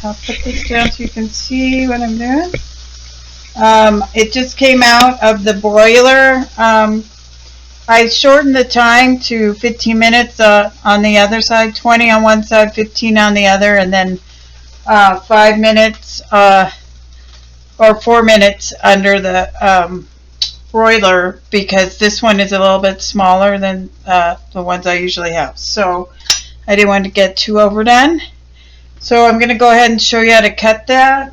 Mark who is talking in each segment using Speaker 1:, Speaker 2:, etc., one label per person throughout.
Speaker 1: I'll put this down so you can see what I'm doing. It just came out of the broiler. I shortened the time to 15 minutes on the other side, 20 on one side, 15 on the other, and then 5 minutes or 4 minutes under the broiler, because this one is a little bit smaller than the ones I usually have. So I didn't want to get too overdone. So I'm going to go ahead and show you how to cut that.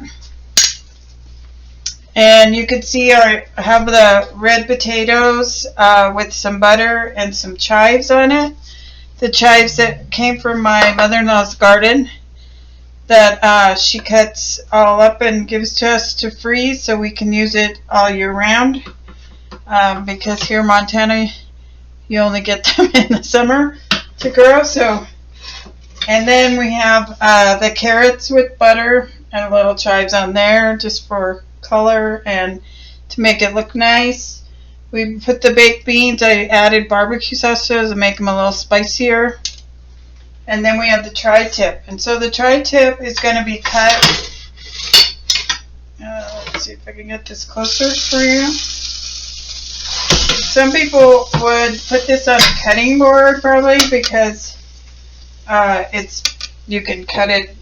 Speaker 1: And you can see I have the red potatoes with some butter and some chives on it. The chives that came from my mother-in-law's garden that she cuts all up and gives to us to freeze so we can use it all year round. Because here in Montana you only get them in the summer to grow. So, and then we have the carrots with butter and a little chives on there just for color and to make it look nice. We put the baked beans. I added barbecue sauce to those to make them a little spicier. And then we have the tri-tip. And so the tri-tip is going to be cut. Let's see if I can get this closer for you. Some people would put this on a cutting board probably because you can cut it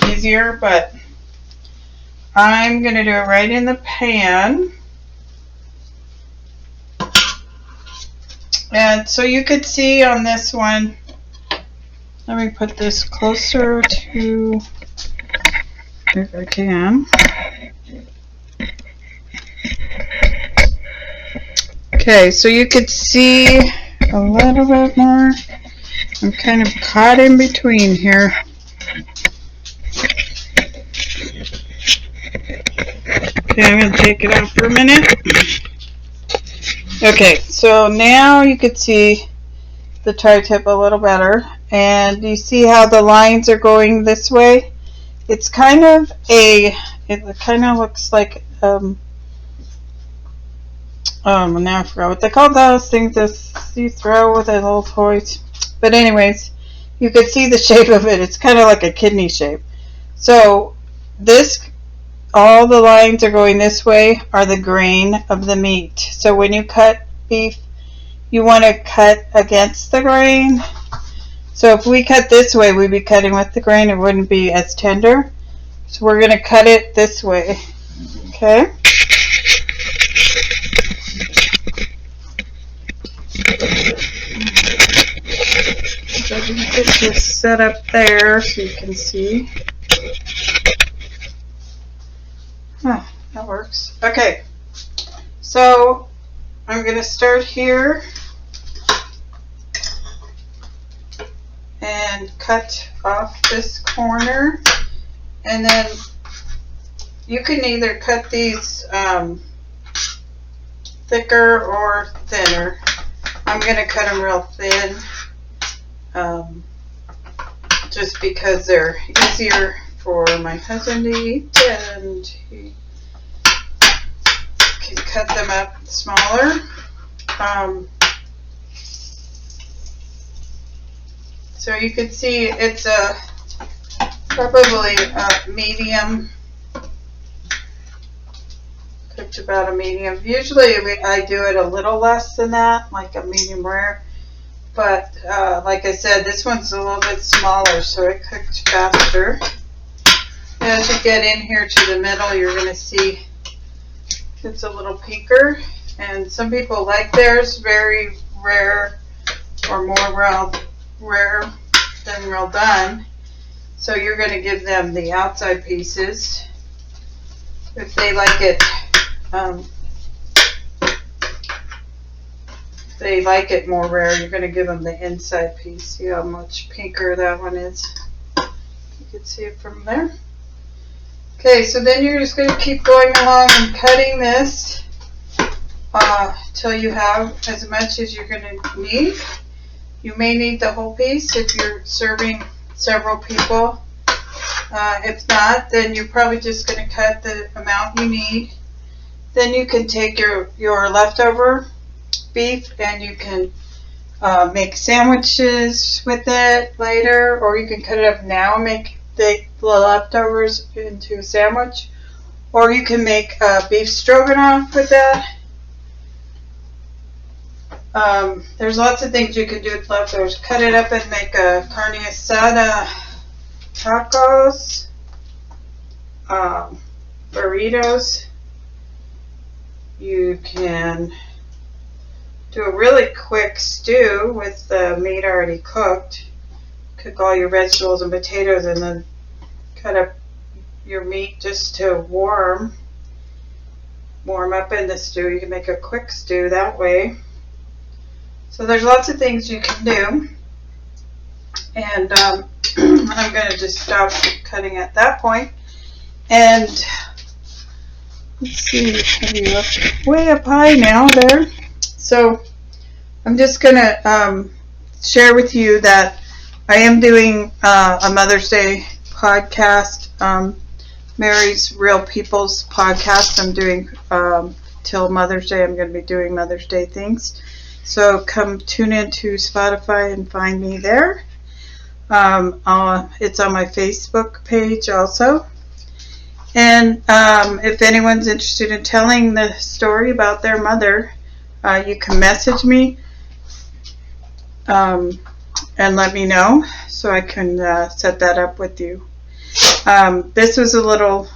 Speaker 1: easier, but I'm going to do it right in the pan. And so you could see on this one, let me put this closer to, if I can. Okay, so you could see a little bit more. I'm kind of caught in between here. Okay, I'm going to take it out for a minute. Okay, so now you can see the tri-tip a little better. And you see how the lines are going this way? It's kind of it kind of looks like, now I forgot what they call those things that you throw with the little toys. But anyways, you can see the shape of it. It's kind of like a kidney shape. So all the lines are going this way are the grain of the meat. So when you cut beef, you want to cut against the grain. So if we cut this way, we'd be cutting with the grain. It wouldn't be as tender. So we're going to cut it this way. Okay? So I can get this set up there so you can see. Huh, that works. Okay, so I'm going to start here and cut off this corner, and then you can either cut these thicker or thinner. I'm going to cut them real thin just because they're easier for my husband to eat, and he can cut them up smaller. So you can see it's probably a medium, cooked about a medium. Usually I do it a little less than that, like a medium rare. But like I said, this one's a little bit smaller, so it cooked faster. As you get in here to the middle, you're going to see it's a little pinker, and some people like theirs very rare or more rare than well done. So you're going to give them the outside pieces. If they like it, more rare, you're going to give them the inside piece. See how much pinker that one is? You can see it from there. Okay, so then you're just going to keep going along and cutting this till you have as much as you're going to need. You may need the whole piece if you're serving several people. If not, then you're probably just going to cut the amount you need. Then you can take your leftover beef and you can make sandwiches with it later, or you can cut it up now and make the leftovers into a sandwich, or you can make beef stroganoff with that. There's lots of things you can do with leftovers. Cut it up and make a carne asada tacos, burritos. You can do a really quick stew with the meat already cooked. Cook all your vegetables and potatoes and then cut up your meat just to warm up in the stew. You can make a quick stew that way. So there's lots of things you can do. And I'm going to just stop cutting at that point. And let's see, maybe up way up high now there. So I'm just going to share with you that I am doing a Mother's Day podcast, Mary's Real People's podcast. I'm doing till Mother's Day. I'm going to be doing Mother's Day things. So come tune into Spotify and find me there. It's on my Facebook page also. And if anyone's interested in telling the story about their mother, you can message me and let me know so I can set that up with you. This was a little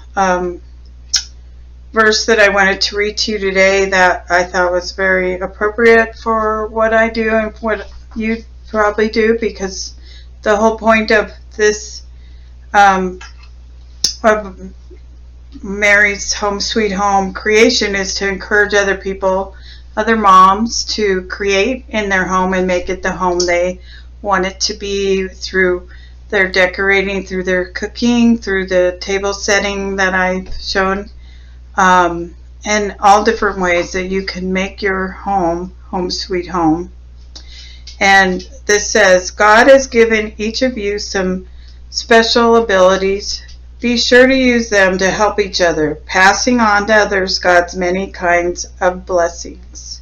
Speaker 1: verse that I wanted to read to you today that I thought was very appropriate for what I do and what you probably do, because the whole point of this of Mary's Home Sweet Home creation is to encourage other people, other moms, to create in their home and make it the home they want it to be, through their decorating, through their cooking, through the table setting that I've shown, and all different ways that you can make your home sweet home. And this says, God has given each of you some special abilities. Be sure to use them to help each other, passing on to others God's many kinds of blessings.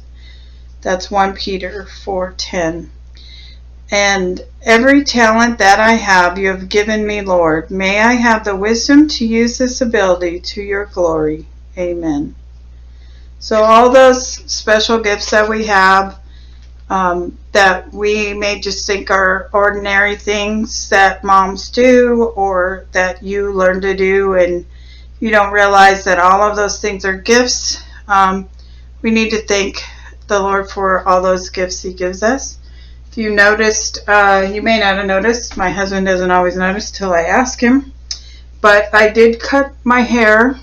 Speaker 1: That's 1 Peter 4:10. And every talent that I have, you have given me, Lord. May I have the wisdom to use this ability to your glory. Amen. So all those special gifts that we have, that we may just think are ordinary things that moms do, or that you learn to do, and you don't realize that all of those things are gifts. We need to thank the Lord for all those gifts He gives us. If you noticed, you may not have noticed, my husband doesn't always notice till I ask him, but I did cut my hair,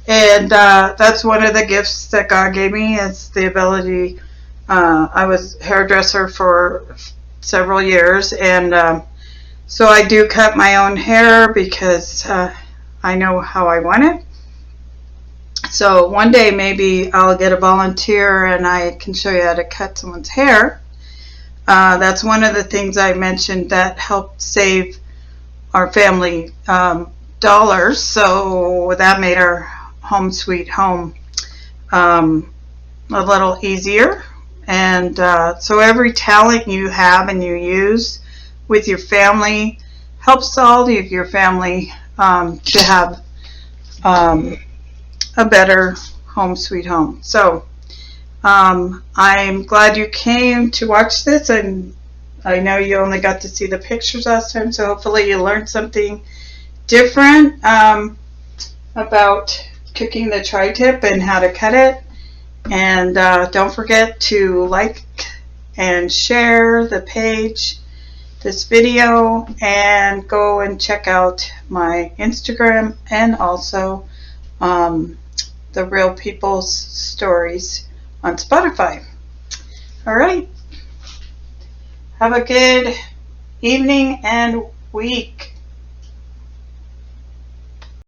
Speaker 1: and that's one of the gifts that God gave me, is the ability. I was a hairdresser for several years, and so I do cut my own hair because I know how I want it. So one day maybe I'll get a volunteer and I can show you how to cut someone's hair. That's one of the things I mentioned that helped save our family dollars, so that made our home sweet home a little easier. And so every talent you have and you use with your family helps all of your family to have a better home sweet home. So I'm glad you came to watch this, and I know you only got to see the pictures last time, so hopefully you learned something different about cooking the tri-tip and how to cut it. And don't forget to like and share the page, this video, and go and check out my Instagram and also the Real People's Stories on Spotify. All right. Have a good evening and week.